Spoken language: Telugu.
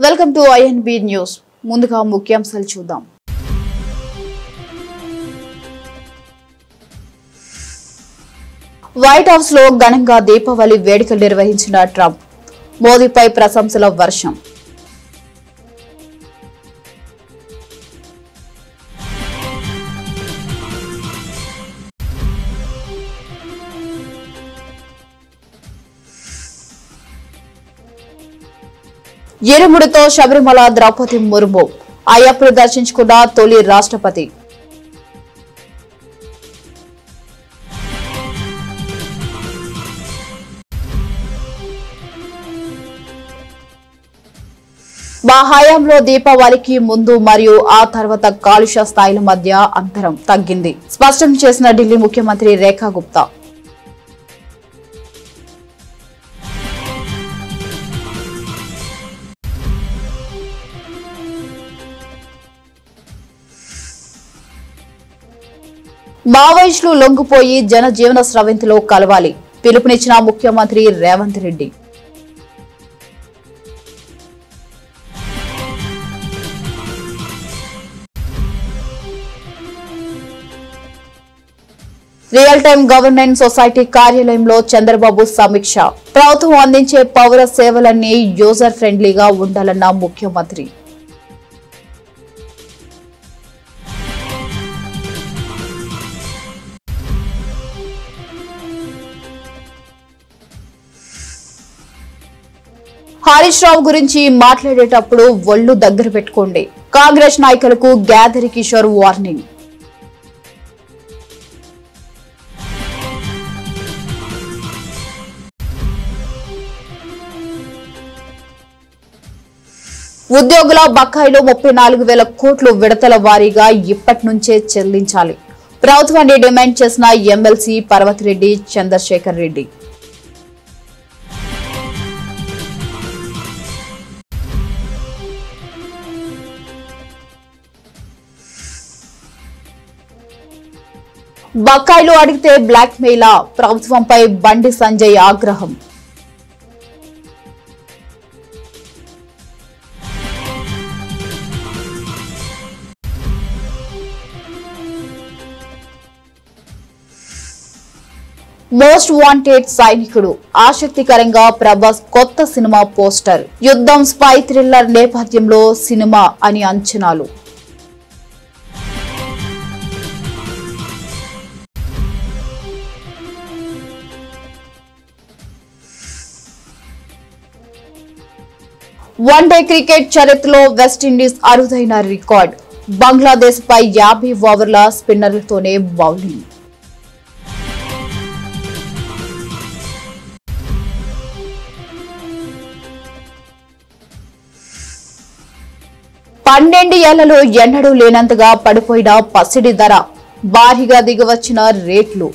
Welcome to INB news. ముందుగా ముఖ్యాంశాలు చూద్దాం. వైట్ హౌస్ లో ఘనంగా దీపావళి వేడుకలు నిర్వహించిన ట్రంప్. మోదీపై ప్రశంసల వర్షం. ఇరుముడితో శబరిమల ద్రౌపది ముర్ము. అయ్యప్పను దర్శించుకున్న తొలి రాష్ట్రపతి. మా హయాంలో దీపావళికి ముందు మరియు ఆ తర్వాత కాలుష్య స్థాయిల మధ్య అంతరం తగ్గింది, స్పష్టం చేసిన ఢిల్లీ ముఖ్యమంత్రి రేఖా గుప్తా. మావోయిస్టులు లొంగిపోయి జనజీవన స్రవంతిలో కలవాలి, పిలుపునిచ్చిన ముఖ్యమంత్రి Revanth Reddy. Real time governance society కార్యాలయంలో చంద్రబాబు సమీక్ష. ప్రభుత్వం అందించే పౌర సేవలన్నీ యూజర్ ఫ్రెండ్లీగా ఉండాలన్న ముఖ్యమంత్రి. హరీష్ రావు గురించి మాట్లాడేటప్పుడు ఒళ్ళు దగ్గర పెట్టుకోండి. కాంగ్రెస్ నాయకులకు గ్యాదరి కిషోర్ వార్నింగ్. ఉద్యోగుల బకాయిలు 34,000 కోట్లు విడతల వారీగా ఇప్పటి నుంచే చెల్లించాలి. ప్రభుత్వాన్ని డిమాండ్ చేసిన ఎమ్మెల్సీ పర్వతిరెడ్డి చంద్రశేఖర్ రెడ్డి. బకాయిలు అడిగితే బ్లాక్ మెయిల్. ప్రభుత్వంపై బండి సంజయ్ ఆగ్రహం. మోస్ట్ వాంటెడ్ సైనికుడు. ఆసక్తికరంగా ప్రభాస్ కొత్త సినిమా పోస్టర్. యుద్ధం స్పై థ్రిల్లర్ నేపథ్యంలో సినిమా అని అంచనాలు. వన్డే క్రికెట్ చరిత్రలో వెస్టిండీస్ అరుదైన రికార్డ్. బంగ్లాదేశ్ పై 50 ఓవర్ల స్పిన్నర్లతోనే బౌలింగ్. పన్నెండు ఏళ్లలో ఎన్నడూ లేనంతగా పడిపోయిన పసిడి ధర. భారీగా దిగవచ్చిన రేట్లు.